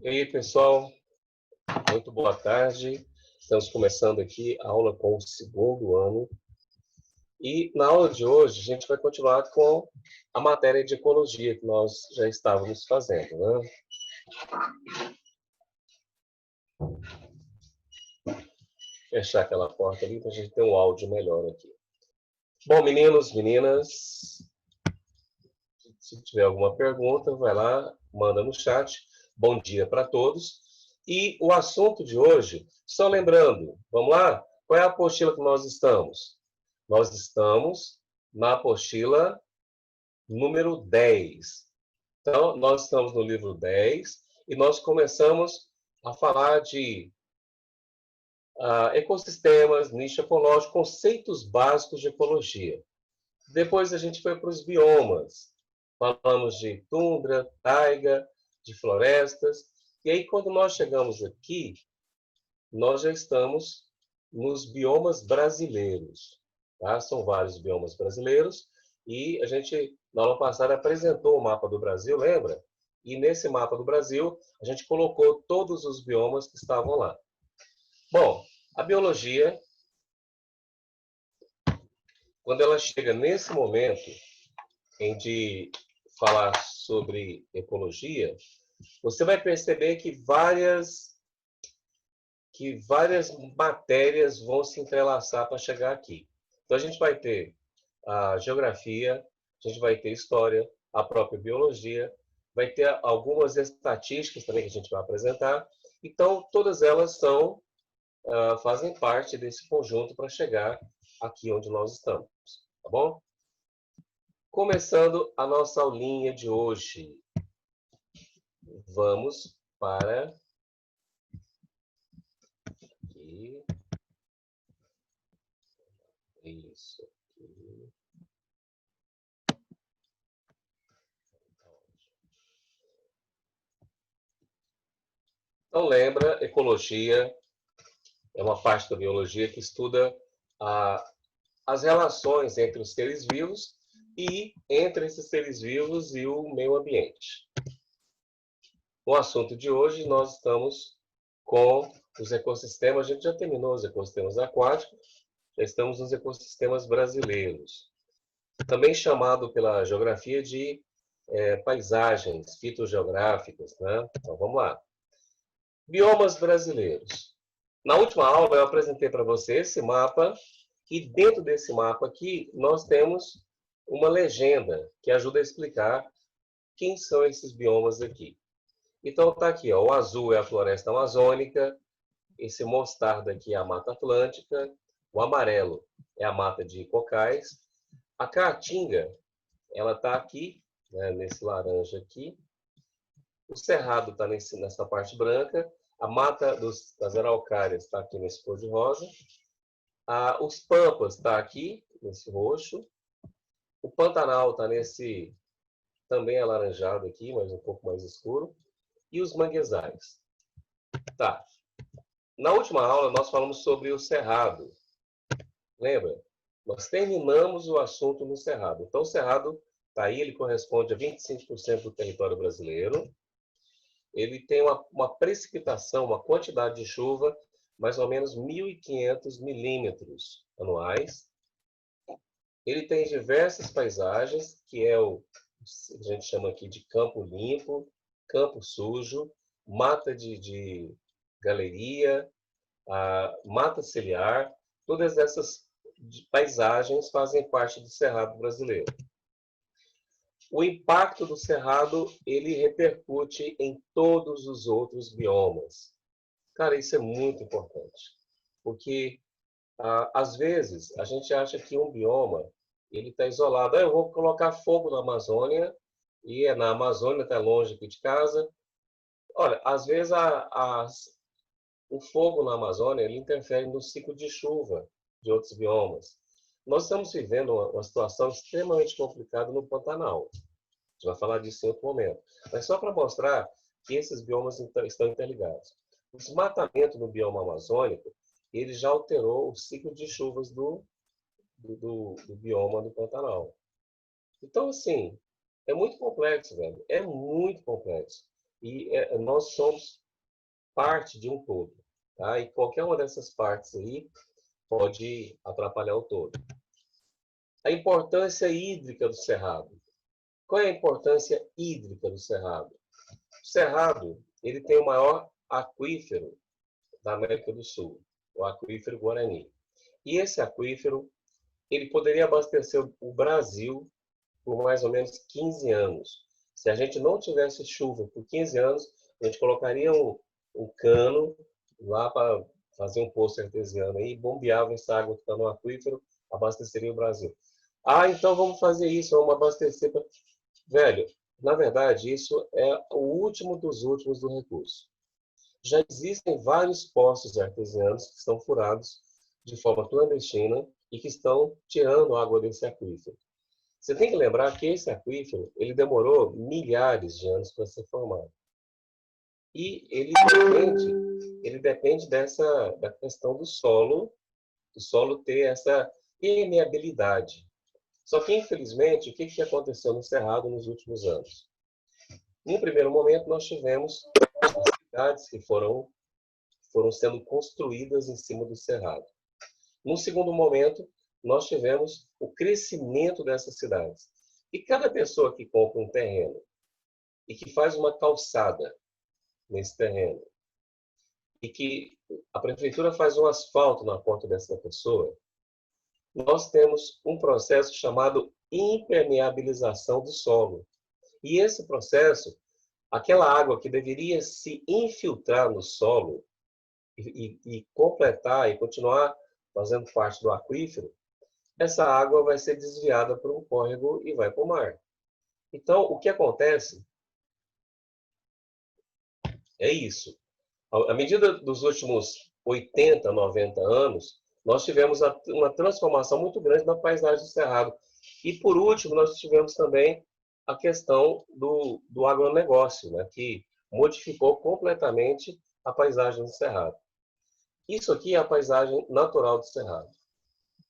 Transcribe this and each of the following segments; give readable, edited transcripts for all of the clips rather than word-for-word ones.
E aí, pessoal, muito boa tarde. Estamos começando aqui a aula com o segundo ano. E na aula de hoje, a gente vai continuar com a matéria de ecologia que nós já estávamos fazendo, né? Fechar aquela porta ali para a gente ter um áudio melhor aqui. Bom, meninos, meninas, se tiver alguma pergunta, vai lá, manda no chat. Bom dia para todos. E o assunto de hoje, só lembrando, vamos lá? Qual é a apostila que nós estamos? Nós estamos na apostila número 10. Então, nós estamos no livro 10 e nós começamos a falar de ecossistemas, nicho ecológico, conceitos básicos de ecologia. Depois a gente foi para os biomas. Falamos de tundra, taiga, de florestas. E aí, quando nós chegamos aqui, nós já estamos nos biomas brasileiros. Tá? São vários biomas brasileiros. E a gente, na aula passada, apresentou o mapa do Brasil, lembra? E nesse mapa do Brasil, a gente colocou todos os biomas que estavam lá. Bom, a biologia, quando ela chega nesse momento em de falar sobre ecologia, você vai perceber que várias matérias vão se entrelaçar para chegar aqui. Então, a gente vai ter a geografia, a gente vai ter história, a própria biologia, vai ter algumas estatísticas também que a gente vai apresentar. Então, todas elas fazem parte desse conjunto para chegar aqui onde nós estamos, tá bom? Começando a nossa aulinha de hoje, vamos para aqui. Isso aqui. Então, lembra, ecologia é uma parte da biologia que estuda as relações entre os seres vivos e entre esses seres vivos e o meio ambiente. No assunto de hoje, nós estamos com os ecossistemas. A gente já terminou os ecossistemas aquáticos, já estamos nos ecossistemas brasileiros. Também chamado pela geografia de paisagens fitogeográficas, né? Então, vamos lá. Biomas brasileiros. Na última aula, eu apresentei para você esse mapa, e dentro desse mapa aqui, nós temos uma legenda que ajuda a explicar quem são esses biomas aqui. Então, está aqui, ó, o azul é a floresta amazônica, esse mostarda aqui é a Mata Atlântica, o amarelo é a mata de cocais, a caatinga, ela está aqui, né, nesse laranja aqui, o cerrado está nessa parte branca, a mata das araucárias está aqui nesse cor de rosa, os pampas está aqui, nesse roxo, o Pantanal está nesse também alaranjado aqui, mas um pouco mais escuro, e os manguezais. Tá. Na última aula, nós falamos sobre o cerrado. Lembra? Nós terminamos o assunto no cerrado. Então, o cerrado está aí, ele corresponde a 25% do território brasileiro. Ele tem uma precipitação, uma quantidade de chuva, mais ou menos 1.500 milímetros anuais. Ele tem diversas paisagens, que a gente chama aqui de campo limpo, campo sujo, mata de galeria, mata ciliar. Todas essas paisagens fazem parte do Cerrado brasileiro. O impacto do cerrado, ele repercute em todos os outros biomas. Cara, isso é muito importante, porque às vezes a gente acha que um bioma ele está isolado. Eu vou colocar fogo na Amazônia e na Amazônia, está longe aqui de casa. Olha, às vezes o fogo na Amazônia ele interfere no ciclo de chuva de outros biomas. Nós estamos vivendo uma situação extremamente complicada no Pantanal. A gente vai falar disso em outro momento. Mas só para mostrar que esses biomas estão interligados. O desmatamento no bioma amazônico, ele já alterou o ciclo de chuvas do bioma do Pantanal. Então, assim, é muito complexo, velho. É muito complexo. e nós somos parte de um todo, tá? E qualquer uma dessas partes aí pode atrapalhar o todo. A importância hídrica do cerrado. Qual é a importância hídrica do cerrado? O cerrado, ele tem o maior aquífero da América do Sul, o aquífero Guarani. E esse aquífero, ele poderia abastecer o Brasil por mais ou menos 15 anos. Se a gente não tivesse chuva por 15 anos, a gente colocaria um cano lá para fazer um poço artesiano e bombeava essa água que está no aquífero, abasteceria o Brasil. Ah, então vamos fazer isso, vamos abastecer. Velho, na verdade, isso é o último dos últimos do recurso. Já existem vários poços artesianos que estão furados de forma clandestina e que estão tirando água desse aquífero. Você tem que lembrar que esse aquífero ele demorou milhares de anos para ser formado. E ele depende da questão do solo ter essa permeabilidade. Só que, infelizmente, o que aconteceu no Cerrado nos últimos anos? Em primeiro momento, nós tivemos as cidades que foram sendo construídas em cima do Cerrado. No segundo momento, nós tivemos o crescimento dessas cidades. E cada pessoa que compra um terreno e que faz uma calçada nesse terreno e que a prefeitura faz um asfalto na porta dessa pessoa, nós temos um processo chamado impermeabilização do solo. E esse processo, aquela água que deveria se infiltrar no solo e completar e continuar fazendo parte do aquífero, essa água vai ser desviada por um córrego e vai para o mar. Então, o que acontece é isso. À medida dos últimos 80, 90 anos, nós tivemos uma transformação muito grande na paisagem do Cerrado. E, por último, nós tivemos também a questão do agronegócio, né, que modificou completamente a paisagem do Cerrado. Isso aqui é a paisagem natural do Cerrado.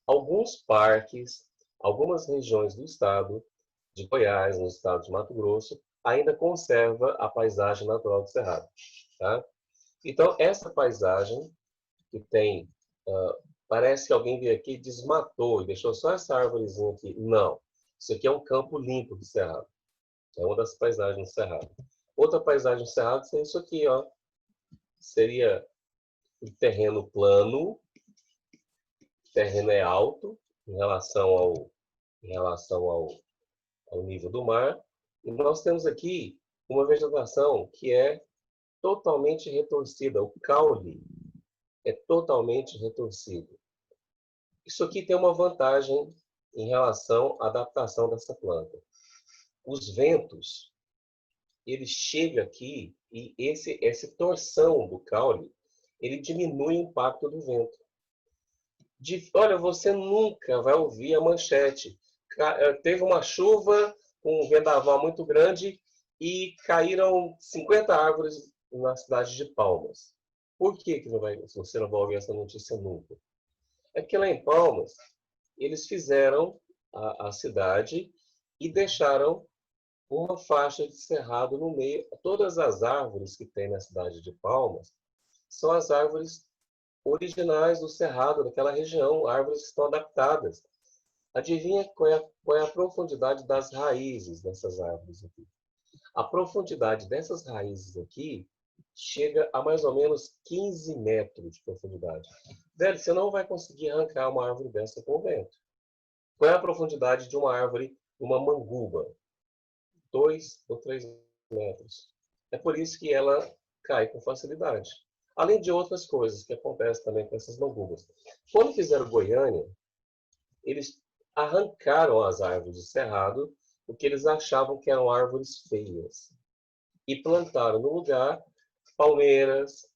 Alguns parques, algumas regiões do estado de Goiás, no estado de Mato Grosso, ainda conserva a paisagem natural do Cerrado. Tá? Então, essa paisagem que tem, parece que alguém veio aqui e desmatou e deixou só essa árvorezinha aqui. Não, isso aqui é um campo limpo do Cerrado. É uma das paisagens do Cerrado. Outra paisagem do Cerrado seria isso aqui, ó. Seria o terreno plano, o terreno é alto em relação ao nível do mar. E nós temos aqui uma vegetação que é totalmente retorcida. O caule é totalmente retorcido. Isso aqui tem uma vantagem em relação à adaptação dessa planta. Os ventos, eles chegam aqui e essa torção do caule, ele diminui o impacto do vento. Olha, você nunca vai ouvir a manchete. Teve uma chuva com um vendaval muito grande e caíram 50 árvores na cidade de Palmas. Por que você não vai ouvir essa notícia nunca? É que lá em Palmas, eles fizeram a cidade e deixaram uma faixa de cerrado no meio. Todas as árvores que tem na cidade de Palmas são as árvores originais do cerrado, daquela região, árvores que estão adaptadas. Adivinha qual é a profundidade das raízes dessas árvores aqui? A profundidade dessas raízes aqui chega a mais ou menos 15 metros de profundidade. Velho, você não vai conseguir arrancar uma árvore dessa com o vento. Qual é a profundidade de uma árvore, uma manguba? 2 ou 3 metros. É por isso que ela cai com facilidade. Além de outras coisas que acontecem também com essas mangubas. Quando fizeram Goiânia, eles arrancaram as árvores do cerrado, porque eles achavam que eram árvores feias. E plantaram no lugar palmeiras,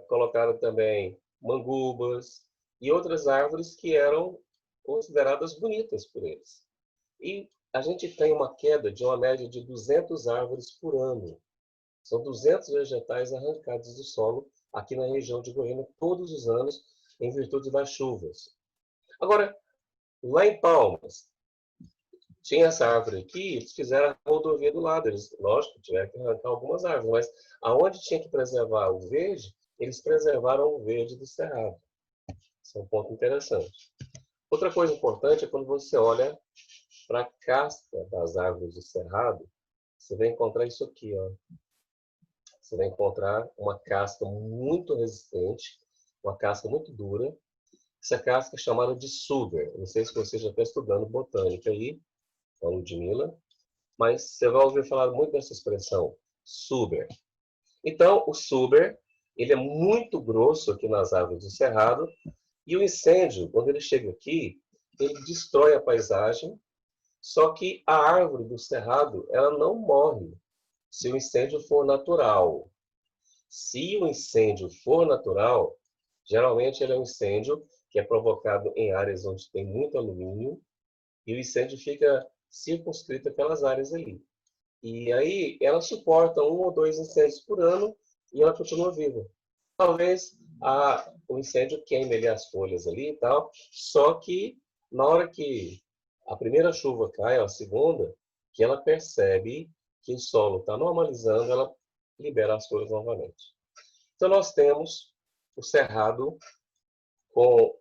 colocaram também mangubas e outras árvores que eram consideradas bonitas por eles. E a gente tem uma queda de uma média de 200 árvores por ano. São 200 vegetais arrancados do solo aqui na região de Goiânia todos os anos, em virtude das chuvas. Agora, lá em Palmas, tinha essa árvore aqui, eles fizeram a rodovia do lado. Eles, lógico, tiveram que arrancar algumas árvores, mas aonde tinha que preservar o verde, eles preservaram o verde do cerrado. Esse é um ponto interessante. Outra coisa importante é quando você olha para a casca das árvores do cerrado, você vai encontrar isso aqui, ó. Você vai encontrar uma casca muito resistente, uma casca muito dura. Essa casca é chamada de suber. Não sei se você já está estudando botânica aí, com a Ludmilla, mas você vai ouvir falar muito dessa expressão, suber. Então, o suber, ele é muito grosso aqui nas árvores do cerrado, e o incêndio, quando ele chega aqui, ele destrói a paisagem, só que a árvore do cerrado, ela não morre se o incêndio for natural. Se o incêndio for natural, geralmente ele é um incêndio que é provocado em áreas onde tem muito alumínio, e o incêndio fica circunscrito àquelas áreas ali. E aí ela suporta 1 ou 2 incêndios por ano e ela continua viva. Talvez o incêndio queime ali as folhas ali e tal, só que na hora que a primeira chuva cai, ou a segunda, que ela percebe que o solo está normalizando, ela libera as folhas novamente. Então nós temos o cerrado com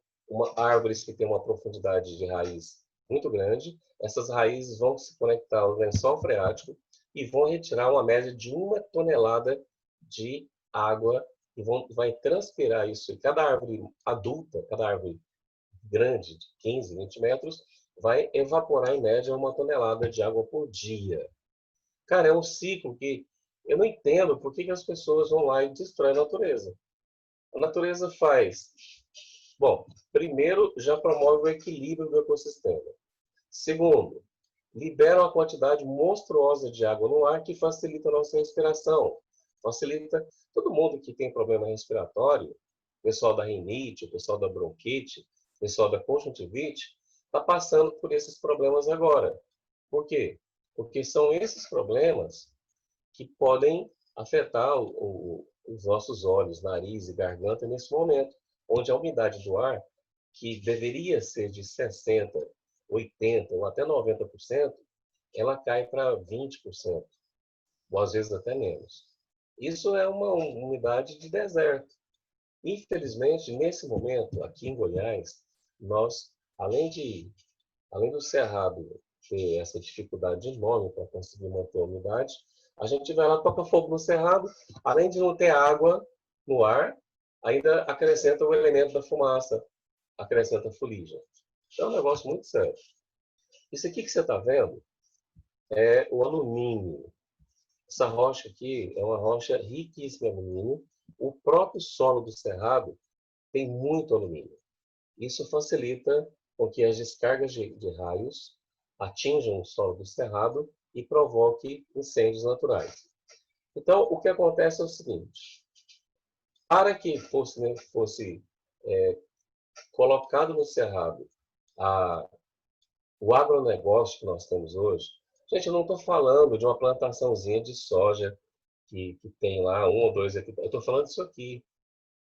árvores que têm uma profundidade de raiz muito grande. Essas raízes vão se conectar ao lençol freático e vão retirar uma média de 1 tonelada de água e vai transpirar isso. E cada árvore adulta, cada árvore grande, de 15, 20 metros, vai evaporar em média 1 tonelada de água por dia. Cara, é um ciclo que eu não entendo por que as pessoas vão lá e destroem a natureza. A natureza faz. Bom, primeiro, já promove o equilíbrio do ecossistema. Segundo, libera uma quantidade monstruosa de água no ar que facilita a nossa respiração. Facilita todo mundo que tem problema respiratório, o pessoal da rinite, o pessoal da bronquite, o pessoal da conjuntivite, está passando por esses problemas agora. Por quê? Porque são esses problemas que podem afetar os nossos olhos, nariz e garganta nesse momento, onde a umidade do ar, que deveria ser de 60%, 80% ou até 90%, ela cai para 20%, ou às vezes até menos. Isso é uma umidade de deserto. Infelizmente, nesse momento, aqui em Goiás, nós, além do cerrado ter essa dificuldade enorme para conseguir manter a umidade, a gente vai lá, toca fogo no cerrado, além de não ter água no ar, ainda acrescenta o elemento da fumaça, acrescenta a fuligem. Então é um negócio muito sério. Isso aqui que você está vendo é o alumínio. Essa rocha aqui é uma rocha riquíssima em alumínio. O próprio solo do cerrado tem muito alumínio. Isso facilita com que as descargas de raios atinjam o solo do cerrado e provoque incêndios naturais. Então, o que acontece é o seguinte: para que fosse colocado no cerrado o agronegócio que nós temos hoje, gente, eu não estou falando de uma plantaçãozinha de soja que tem lá 1 ou 2 hectares. Eu estou falando disso aqui.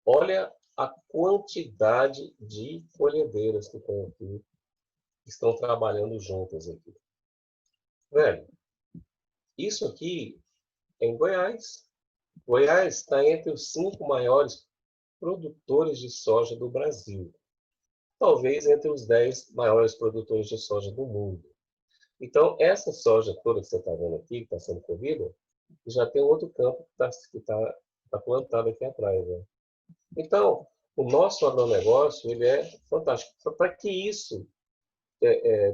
Olha a quantidade de colhedeiras que tem aqui, que estão trabalhando juntas aqui. Velho, isso aqui é em Goiás. Goiás está entre os 5 maiores produtores de soja do Brasil. Talvez entre os 10 maiores produtores de soja do mundo. Então, essa soja toda que você está vendo aqui, que está sendo colhida, já tem outro campo que está plantado aqui atrás. Né? Então, o nosso agronegócio ele é fantástico. Para que isso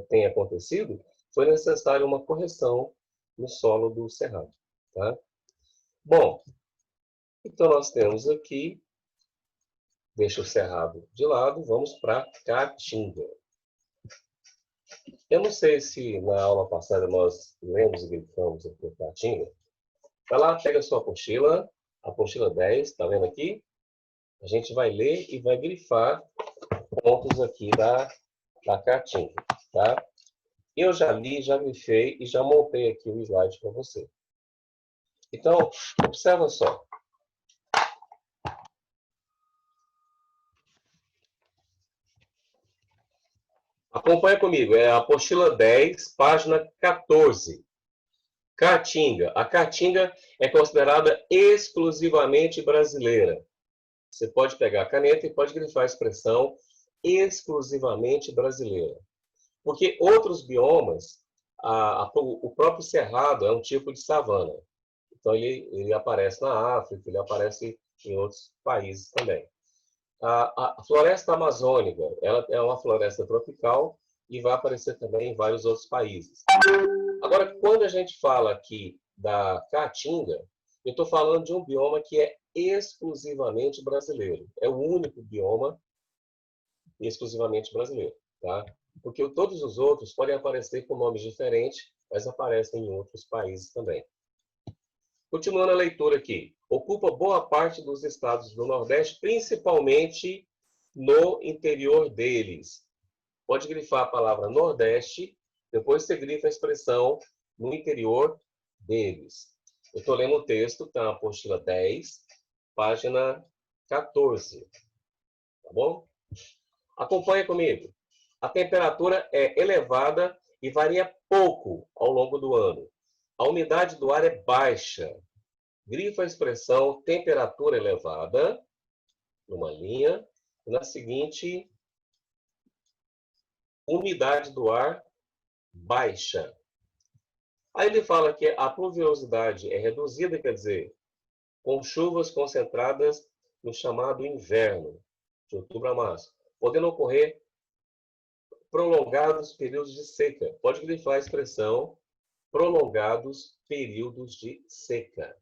tenha acontecido, foi necessária uma correção no solo do cerrado. Tá? Bom, então nós temos aqui, deixa o cerrado de lado, vamos para a caatinga. Eu não sei se na aula passada nós lemos e grifamos aqui a caatinga. Vai lá, pega a sua apostila, a apostila 10, está vendo aqui? A gente vai ler e vai grifar pontos aqui da caatinga, tá? Eu já li, já grifei e já montei aqui o slide para você. Então, observa só. Acompanha comigo, é a apostila 10, página 14. Caatinga. A caatinga é considerada exclusivamente brasileira. Você pode pegar a caneta e pode grifar a expressão exclusivamente brasileira. Porque outros biomas, o próprio cerrado é um tipo de savana. Então, ele aparece na África, ele aparece em outros países também. A floresta amazônica, ela é uma floresta tropical e vai aparecer também em vários outros países. Agora, quando a gente fala aqui da caatinga, eu estou falando de um bioma que é exclusivamente brasileiro. É o único bioma exclusivamente brasileiro, tá? Porque todos os outros podem aparecer com nomes diferentes, mas aparecem em outros países também. Continuando a leitura aqui. Ocupa boa parte dos estados do Nordeste, principalmente no interior deles. Pode grifar a palavra Nordeste, depois você grifa a expressão no interior deles. Eu estou lendo o texto, está na apostila 10, página 14. Tá bom? Acompanha comigo. A temperatura é elevada e varia pouco ao longo do ano. A umidade do ar é baixa. Grifa a expressão temperatura elevada, numa linha, e na seguinte, umidade do ar baixa. Aí ele fala que a pluviosidade é reduzida, quer dizer, com chuvas concentradas no chamado inverno, de outubro a março, podendo ocorrer prolongados períodos de seca. Pode grifar a expressão prolongados períodos de seca.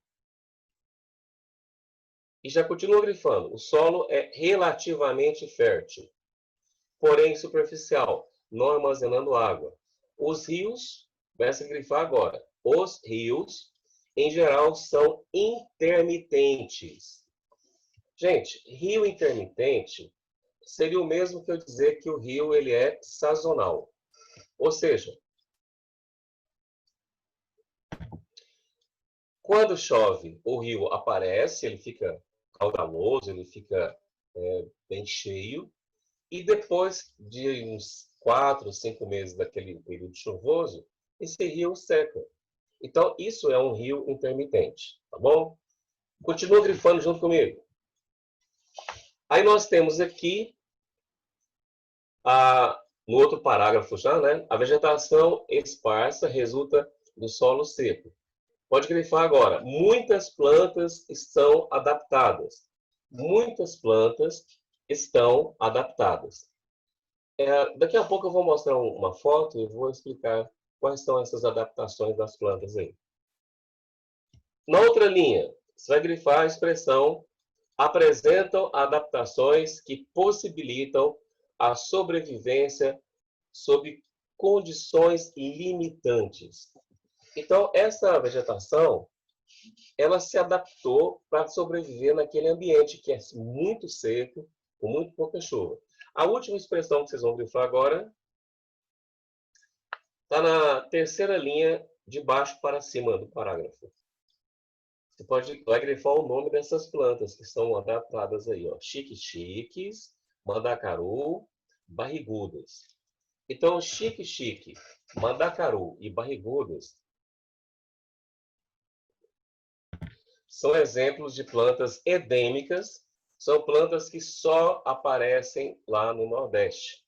E já continua grifando. O solo é relativamente fértil, porém superficial, não armazenando água. Os rios, começa a grifar agora, os rios, em geral, são intermitentes. Gente, rio intermitente seria o mesmo que eu dizer que o rio ele é sazonal. Ou seja, quando chove, o rio aparece, ele fica caudaloso, ele fica bem cheio, e depois de uns 4, 5 meses daquele período chuvoso, esse rio seca. Então, isso é um rio intermitente, tá bom? Continua grifando junto comigo. Aí nós temos aqui, no outro parágrafo já, né? A vegetação esparsa resulta do solo seco. Pode grifar agora. Muitas plantas estão adaptadas. Muitas plantas estão adaptadas. Daqui a pouco eu vou mostrar uma foto e vou explicar quais são essas adaptações das plantas aí. Na outra linha, você vai grifar a expressão apresentam adaptações que possibilitam a sobrevivência sob condições limitantes. Então, essa vegetação, ela se adaptou para sobreviver naquele ambiente que é muito seco, com muito pouca chuva. A última expressão que vocês vão grifar agora está na terceira linha, de baixo para cima do parágrafo. Você vai grifar o nome dessas plantas que estão adaptadas aí, ó. Chique-chiques, mandacaru, barrigudas. Então, chique-chique, mandacaru e barrigudas são exemplos de plantas endêmicas, são plantas que só aparecem lá no Nordeste.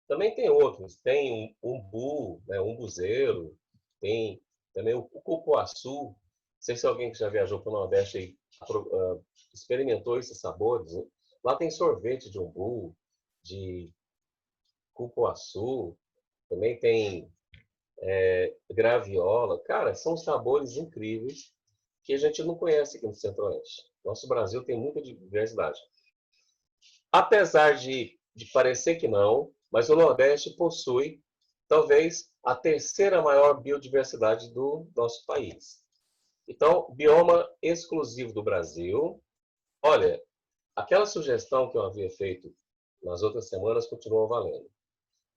Também tem outros, tem umbu, né, umbuzeiro, tem também o cupuaçu. Não sei se alguém que já viajou para o Nordeste aí, experimentou esses sabores. Né? Lá tem sorvete de umbu, de cupuaçu, também tem graviola. Cara, são sabores incríveis que a gente não conhece aqui no Centro-Oeste. Nosso Brasil tem muita diversidade. Apesar de parecer que não, mas o Nordeste possui talvez a terceira maior biodiversidade do nosso país. Então, bioma exclusivo do Brasil. Olha, aquela sugestão que eu havia feito nas outras semanas continua valendo.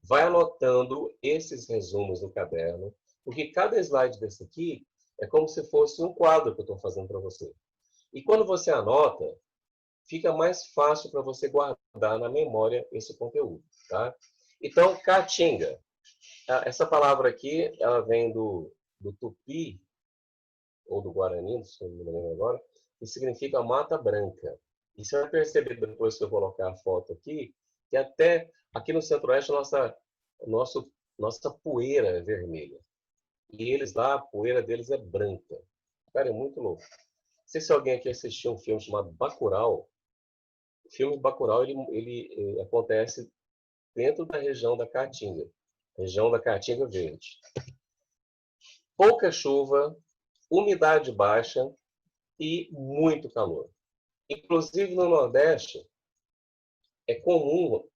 Vai anotando esses resumos no caderno, porque cada slide desse aqui é como se fosse um quadro que eu estou fazendo para você. E quando você anota, fica mais fácil para você guardar na memória esse conteúdo, tá? Então, caatinga. Essa palavra aqui, ela vem do tupi, ou do guarani, se não me lembro agora, que significa mata branca. E você vai perceber depois que eu colocar a foto aqui, que até aqui no Centro-Oeste nossa poeira é vermelha. E eles lá, a poeira deles é branca. Cara, é muito louco. Não sei se alguém aqui assistiu um filme chamado Bacurau. O filme Bacurau, ele acontece dentro da região da Caatinga. Região da Caatinga Verde. Pouca chuva, umidade baixa e muito calor. Inclusive no Nordeste, é comum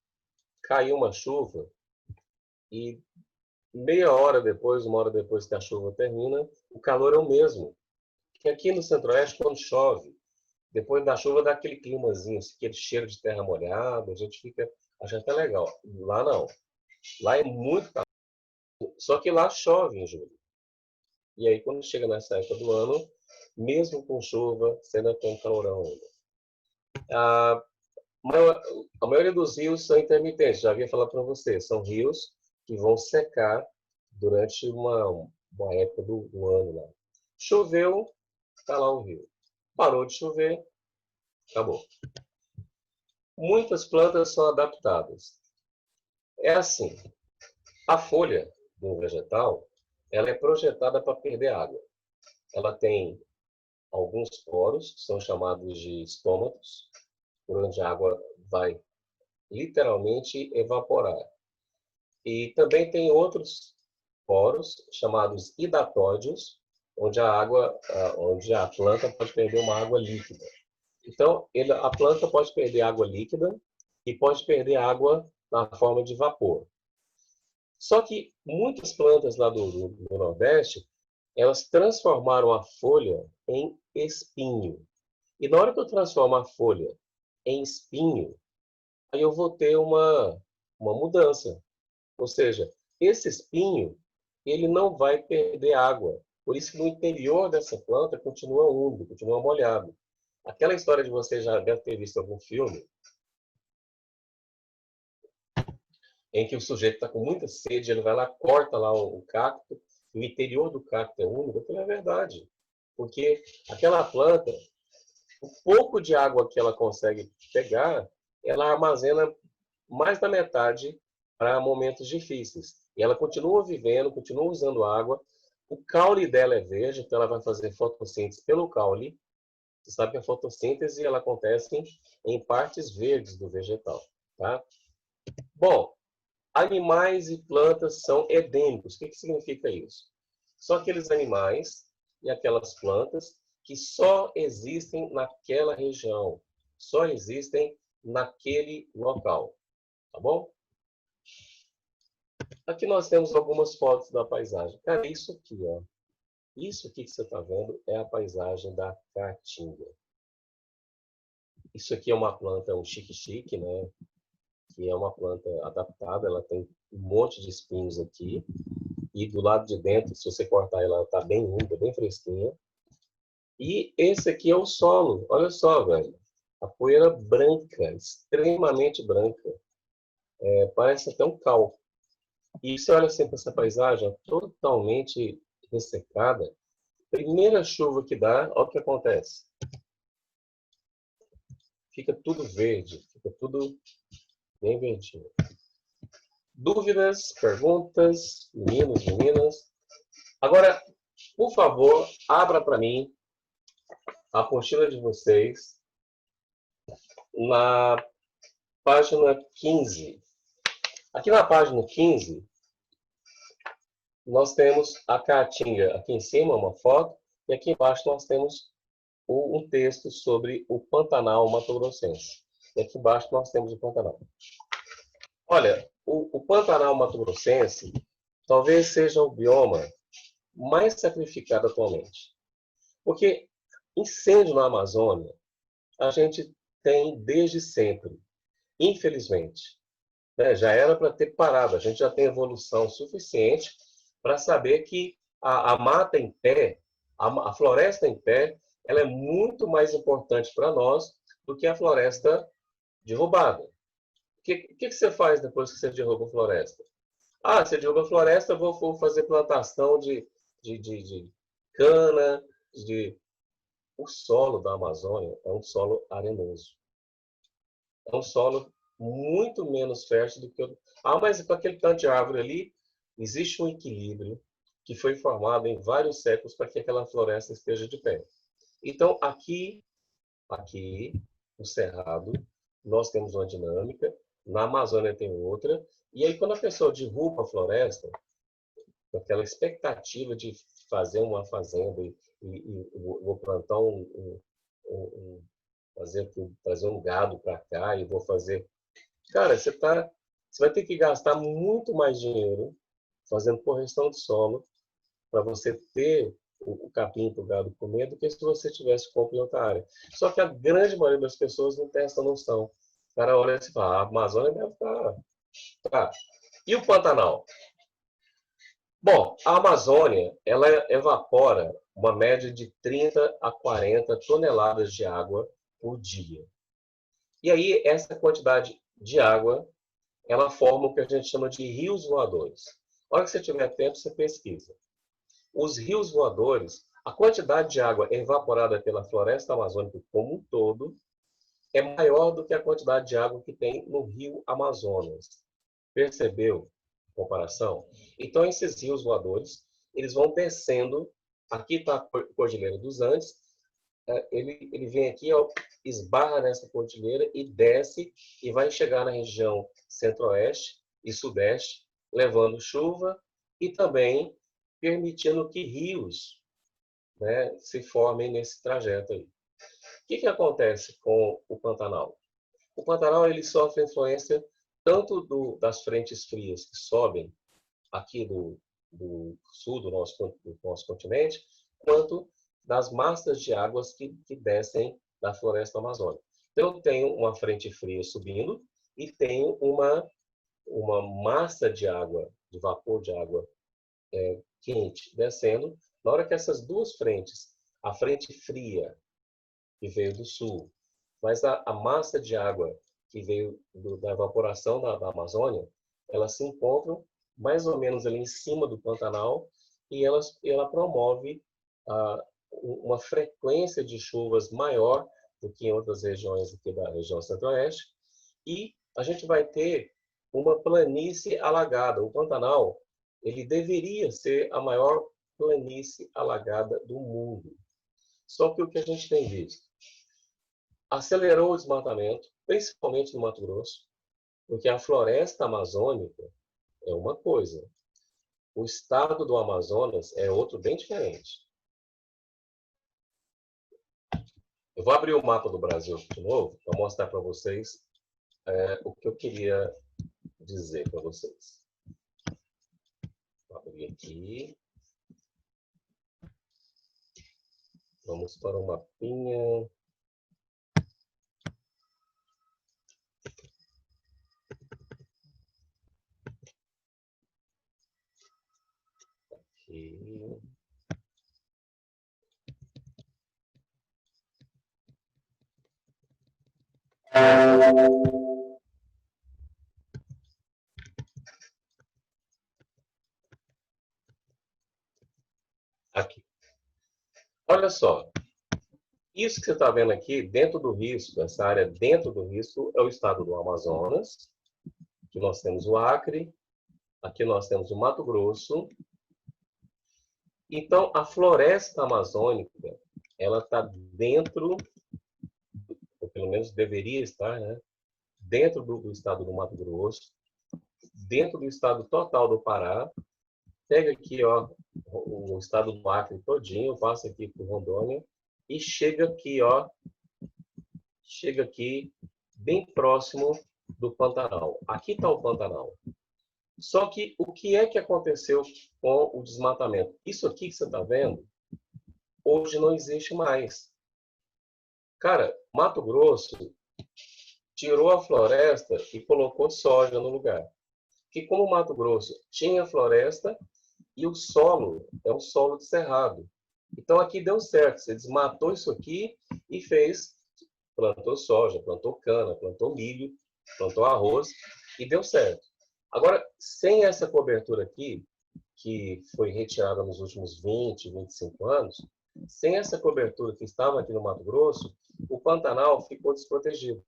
cair uma chuva e meia hora depois, uma hora depois que a chuva termina, o calor é o mesmo. Porque aqui no Centro-Oeste, quando chove, depois da chuva dá aquele climazinho, aquele cheiro de terra molhada, a gente acha até legal. Lá não. Lá é muito calor. Só que lá chove em julho. E aí, quando chega nessa época do ano, mesmo com chuva, você ainda tem calorão ainda. A maioria dos rios são intermitentes, já havia falado para você, são rios que vão secar durante uma época do ano lá. Choveu, está lá o rio. Parou de chover, acabou. Muitas plantas são adaptadas. É assim, a folha do vegetal, ela é projetada para perder água. Ela tem alguns poros, que são chamados de estômatos, por onde a água vai literalmente evaporar. E também tem outros poros, chamados hidatódios, onde a planta pode perder uma água líquida. Então, a planta pode perder água líquida e pode perder água na forma de vapor. Só que muitas plantas lá do Nordeste, elas transformaram a folha em espinho. E na hora que eu transformo a folha em espinho, aí eu vou ter uma mudança. Ou seja, esse espinho, ele não vai perder água. Por isso que no interior dessa planta continua úmido, continua molhado. Aquela história de você já deve ter visto algum filme em que o sujeito está com muita sede, ele vai lá, corta lá o cacto, e o interior do cacto é úmido, aquilo é verdade. Porque aquela planta, o pouco de água que ela consegue pegar, ela armazena mais da metade para momentos difíceis. E ela continua vivendo, continua usando água. O caule dela é verde, então ela vai fazer fotossíntese pelo caule. Você sabe que a fotossíntese ela acontece em partes verdes do vegetal. Tá? Bom, animais e plantas são endêmicos. O que significa isso? São aqueles animais e aquelas plantas que só existem naquela região, só existem naquele local. Tá bom? Aqui nós temos algumas fotos da paisagem. Cara, isso aqui, ó. Isso aqui que você está vendo é a paisagem da Caatinga. Isso aqui é uma planta, um chique-chique, né? Que é uma planta adaptada, ela tem um monte de espinhos aqui. E do lado de dentro, se você cortar ela está bem úmida, bem fresquinha. E esse aqui é o solo. Olha só, velho. A poeira branca, extremamente branca. Parece até um cal. E você olha assim para essa paisagem, totalmente ressecada. Primeira chuva que dá, olha o que acontece. Fica tudo verde, fica tudo bem verdinho. Dúvidas, perguntas, meninos, meninas? Agora, por favor, abra para mim a apostila de vocês na página 15. Aqui na página 15, nós temos a Caatinga aqui em cima, uma foto, e aqui embaixo nós temos um texto sobre o Pantanal Mato-Grossense. E aqui embaixo nós temos o Pantanal. Olha, o Pantanal Mato-Grossense talvez seja o bioma mais sacrificado atualmente. Porque incêndio na Amazônia, a gente tem desde sempre, infelizmente. Já era para ter parado, a gente já tem evolução suficiente para saber que a mata em pé, a floresta em pé, ela é muito mais importante para nós do que a floresta derrubada. que você faz depois que você derruba a floresta? Ah, você derruba a floresta, eu vou fazer plantação de cana, de... O solo da Amazônia é um solo arenoso. É um solo muito menos fértil do que o... Ah, mas com aquele tanto de árvore ali, existe um equilíbrio que foi formado em vários séculos para que aquela floresta esteja de pé. Então, aqui, no Cerrado, nós temos uma dinâmica, na Amazônia tem outra, e aí quando a pessoa derruba a floresta, com aquela expectativa de fazer uma fazenda e vou plantar fazer aqui, trazer um gado para cá e vou fazer. Cara, você vai ter que gastar muito mais dinheiro fazendo correção de solo para você ter o capim para o gado comer do que se você tivesse compra em outra área. Só que a grande maioria das pessoas não tem essa noção. O cara olha e fala, a Amazônia deve estar... Tá. E o Pantanal? Bom, a Amazônia, ela evapora uma média de 30 a 40 toneladas de água por dia. E aí, essa quantidade de água, ela forma o que a gente chama de rios voadores. Na hora que você tiver tempo, você pesquisa. Os rios voadores, a quantidade de água evaporada pela floresta amazônica como um todo é maior do que a quantidade de água que tem no rio Amazonas. Percebeu a comparação? Então, esses rios voadores, eles vão descendo. Aqui está a Cordilheira dos Andes. Ele vem aqui, ó, esbarra nessa cordilheira e desce e vai chegar na região centro-oeste e sudeste, levando chuva e também permitindo que rios, né, se formem nesse trajeto aí. O que acontece com o Pantanal? O Pantanal ele sofre influência tanto das frentes frias que sobem aqui do sul do nosso continente, quanto das massas de águas que descem da floresta amazônica. Então, eu tenho uma frente fria subindo e tenho uma massa de água, de vapor de água quente descendo. Na hora que essas duas frentes, a frente fria, que veio do sul, mas a massa de água que veio da evaporação da Amazônia, elas se encontram mais ou menos ali em cima do Pantanal e ela promove uma frequência de chuvas maior do que em outras regiões aqui da região centro-oeste e a gente vai ter uma planície alagada. O Pantanal, ele deveria ser a maior planície alagada do mundo. Só que o que a gente tem visto? Acelerou o desmatamento, principalmente no Mato Grosso, porque a floresta amazônica é uma coisa, o estado do Amazonas é outro bem diferente. Eu vou abrir o mapa do Brasil de novo para mostrar para vocês o que eu queria dizer para vocês. Vou abrir aqui. Vamos para o mapinha. Aqui. Aqui. Olha só. Isso que você está vendo aqui, dentro do risco, essa área dentro do risco, é o estado do Amazonas. Aqui nós temos o Acre. Aqui nós temos o Mato Grosso. Então, a floresta amazônica, ela está dentro, ou pelo menos deveria estar, né? Dentro do estado do Mato Grosso, dentro do estado total do Pará. Pega aqui, ó, o estado do Acre todinho, passa aqui por Rondônia e chega aqui, ó, chega aqui bem próximo do Pantanal. Aqui está o Pantanal. Só que o que é que aconteceu com o desmatamento? Isso aqui que você está vendo, hoje não existe mais. Cara, Mato Grosso tirou a floresta e colocou soja no lugar. Que como Mato Grosso tinha floresta e o solo é um solo de cerrado. Então aqui deu certo, você desmatou isso aqui e plantou soja, plantou cana, plantou milho plantou arroz e deu certo. Agora, sem essa cobertura aqui, que foi retirada nos últimos 20, 25 anos, sem essa cobertura que estava aqui no Mato Grosso, o Pantanal ficou desprotegido.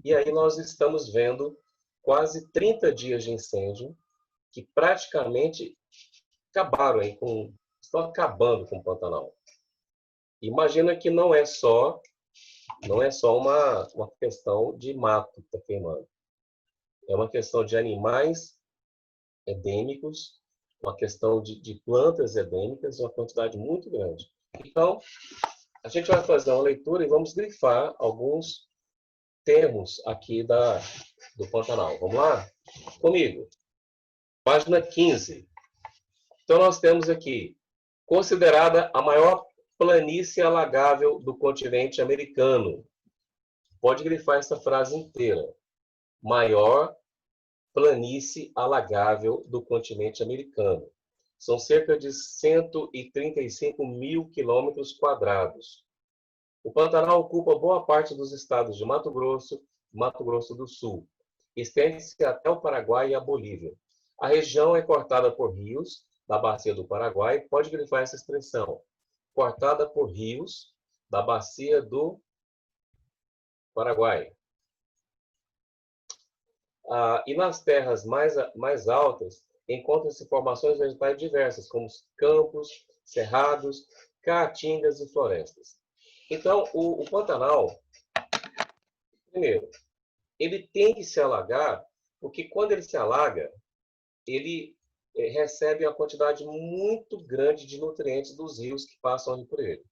E aí nós estamos vendo quase 30 dias de incêndio que praticamente acabaram aí estão acabando com o Pantanal. Imagina que não é só uma questão de mato que está queimando. É uma questão de animais endêmicos, uma questão de plantas endêmicas, uma quantidade muito grande. Então, a gente vai fazer uma leitura e vamos grifar alguns termos aqui do Pantanal. Vamos lá? Comigo. Página 15. Então, nós temos aqui, considerada a maior planície alagável do continente americano. Pode grifar essa frase inteira. Maior planície alagável do continente americano. São cerca de 135 mil quilômetros quadrados. O Pantanal ocupa boa parte dos estados de Mato Grosso e Mato Grosso do Sul. Estende-se até o Paraguai e a Bolívia. A região é cortada por rios da bacia do Paraguai. Pode grifar essa expressão. Cortada por rios da bacia do Paraguai. E nas terras mais altas, encontram-se formações vegetais diversas, como campos, cerrados, caatingas e florestas. Então, o Pantanal, primeiro, ele tem que se alagar, porque quando ele se alaga, ele recebe uma quantidade muito grande de nutrientes dos rios que passam ali por ele.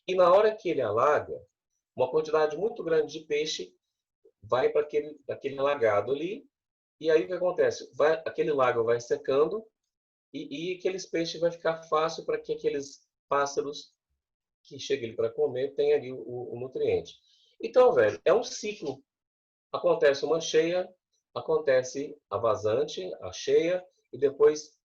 E na hora que ele alaga, uma quantidade muito grande de peixe vai para aquele alagado ali, e aí o que acontece? Aquele lago vai secando, e aqueles peixes vai ficar fácil para que aqueles pássaros que chegam ali para comer tenham ali o nutriente. Então, velho, é um ciclo. Acontece uma cheia, acontece a vazante, a cheia, e depois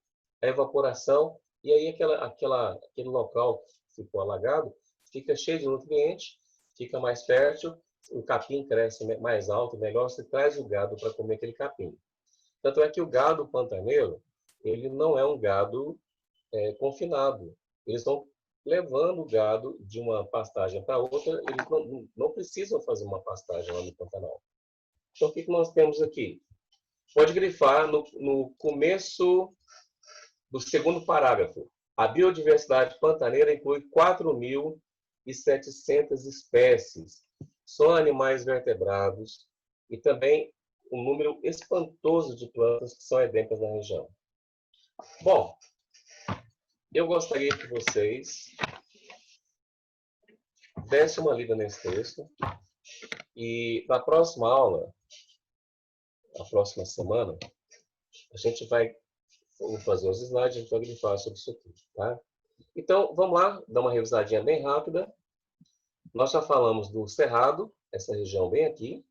a evaporação, e aí aquele local que ficou alagado fica cheio de nutrientes, fica mais fértil, o capim cresce mais alto, melhor, você traz o gado para comer aquele capim. Tanto é que o gado pantaneiro, ele não é um gado confinado. Eles estão levando o gado de uma pastagem para outra, eles não precisam fazer uma pastagem lá no Pantanal. Então, o que nós temos aqui? Pode grifar no começo do segundo parágrafo. A biodiversidade pantaneira inclui 4.700 espécies. São animais vertebrados e também um número espantoso de plantas que são endêmicas na região. Bom, eu gostaria que vocês dessem uma lida nesse texto e na próxima aula, na próxima semana, a gente vai fazer os slides, a gente vai grifar sobre isso aqui, tá? Então, vamos lá, dar uma revisadinha bem rápida. Nós já falamos do Cerrado, essa região bem aqui.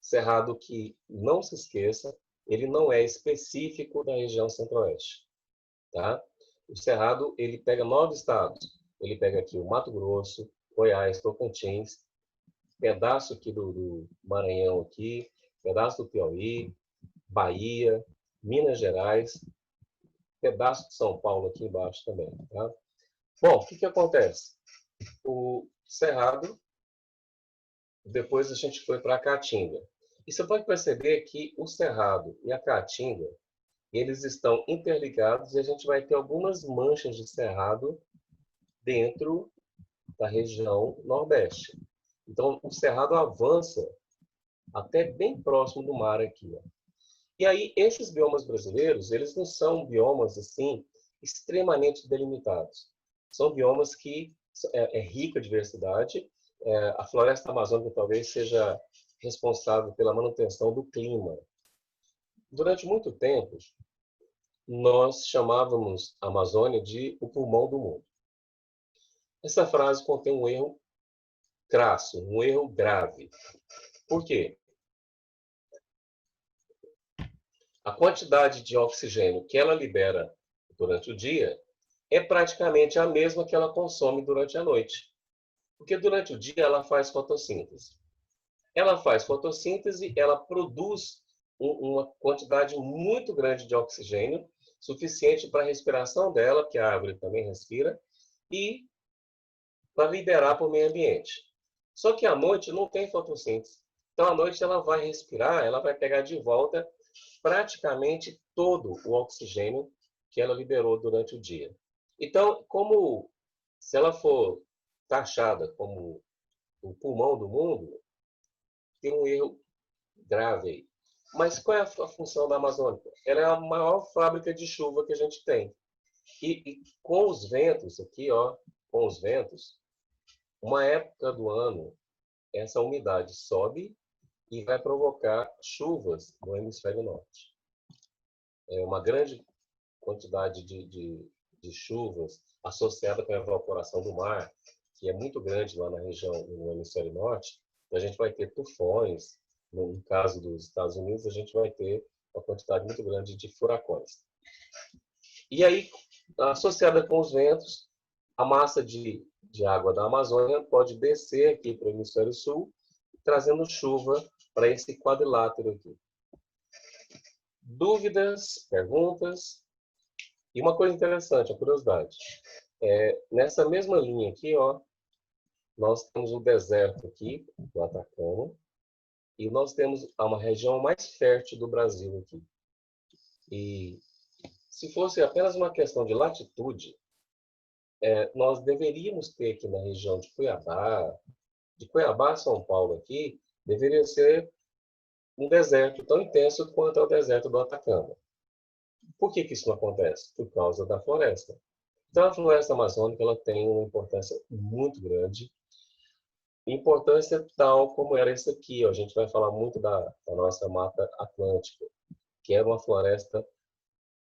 Cerrado que, não se esqueça, ele não é específico da região centro-oeste, tá? O Cerrado, ele pega 9 estados. Ele pega aqui o Mato Grosso, Goiás, Tocantins, pedaço aqui do Maranhão aqui, pedaço do Piauí, Bahia, Minas Gerais, pedaço de São Paulo aqui embaixo também, tá? Bom, o que acontece? O Cerrado, depois a gente foi para a Caatinga. E você pode perceber que o Cerrado e a Caatinga, eles estão interligados e a gente vai ter algumas manchas de cerrado dentro da região Nordeste. Então, o cerrado avança até bem próximo do mar aqui. Ó. E aí, esses biomas brasileiros, eles não são biomas, assim, extremamente delimitados. São biomas que é rica a diversidade. A floresta amazônica talvez seja responsável pela manutenção do clima. Durante muito tempo, nós chamávamos a Amazônia de o pulmão do mundo. Essa frase contém um erro crasso, um erro grave. Por quê? A quantidade de oxigênio que ela libera durante o dia é praticamente a mesma que ela consome durante a noite. Porque durante o dia ela faz fotossíntese. Ela faz fotossíntese, ela produz uma quantidade muito grande de oxigênio, suficiente para a respiração dela, que a árvore também respira, e para liberar para o meio ambiente. Só que à noite não tem fotossíntese. Então, à noite ela vai respirar, ela vai pegar de volta praticamente todo o oxigênio que ela liberou durante o dia. Então, como se ela for taxada como o pulmão do mundo, tem um erro grave aí. Mas qual é a função da Amazônica? Ela é a maior fábrica de chuva que a gente tem. E com os ventos aqui, ó, com os ventos, uma época do ano, essa umidade sobe e vai provocar chuvas no hemisfério norte. É uma grande quantidade de chuvas associada com a evaporação do mar, que é muito grande lá na região, no hemisfério norte. A gente vai ter tufões. No caso dos Estados Unidos, a gente vai ter uma quantidade muito grande de furacões. E aí, associada com os ventos, a massa de água da Amazônia pode descer aqui para o hemisfério sul, trazendo chuva para esse quadrilátero aqui. Dúvidas, perguntas? E uma coisa interessante, uma curiosidade. Nessa mesma linha aqui, ó, nós temos o deserto aqui, do Atacama, e nós temos uma região mais fértil do Brasil aqui. E se fosse apenas uma questão de latitude, nós deveríamos ter aqui na região de Cuiabá a São Paulo aqui, deveria ser um deserto tão intenso quanto é o deserto do Atacama. Por que isso não acontece? Por causa da floresta. Então, a floresta amazônica ela tem uma importância muito grande, importância tal como era essa aqui. Ó. A gente vai falar muito da nossa Mata Atlântica, que é uma floresta,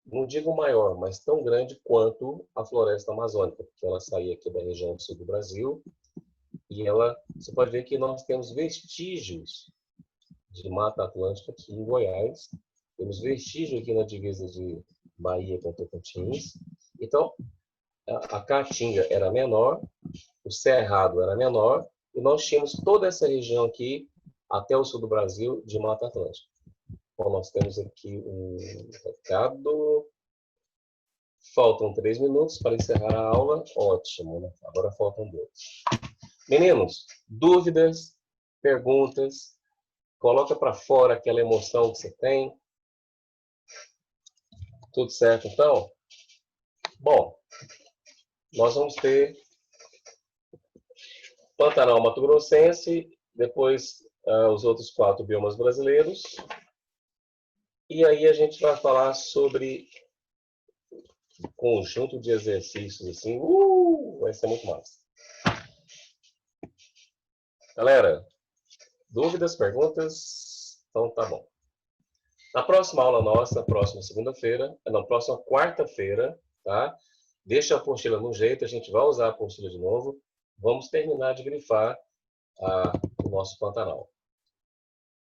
não digo maior, mas tão grande quanto a floresta amazônica, porque ela saía aqui da região do sul do Brasil, e você pode ver que nós temos vestígios de Mata Atlântica aqui em Goiás, temos vestígios aqui na divisa de Bahia com Tocantins. Então, a Caatinga era menor, o Cerrado era menor, e nós tínhamos toda essa região aqui, até o sul do Brasil, de Mata Atlântica. Bom, nós temos aqui um recado. Faltam 3 minutos para encerrar a aula. Ótimo, né? Agora faltam 2. Meninos, dúvidas, perguntas? Coloca para fora aquela emoção que você tem. Tudo certo, então? Bom, nós vamos ter Pantanal Mato Grossense, depois os outros 4 biomas brasileiros. E aí a gente vai falar sobre conjunto de exercícios, assim, vai ser muito massa. Galera, dúvidas, perguntas? Então tá bom. Na próxima aula nossa, próxima segunda-feira, na próxima quarta-feira, tá? Deixa a apostila no jeito, a gente vai usar a apostila de novo. Vamos terminar de grifar o nosso Pantanal.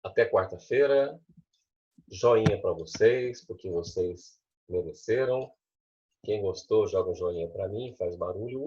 Até quarta-feira. Joinha para vocês, porque vocês mereceram. Quem gostou, joga um joinha para mim, faz barulho.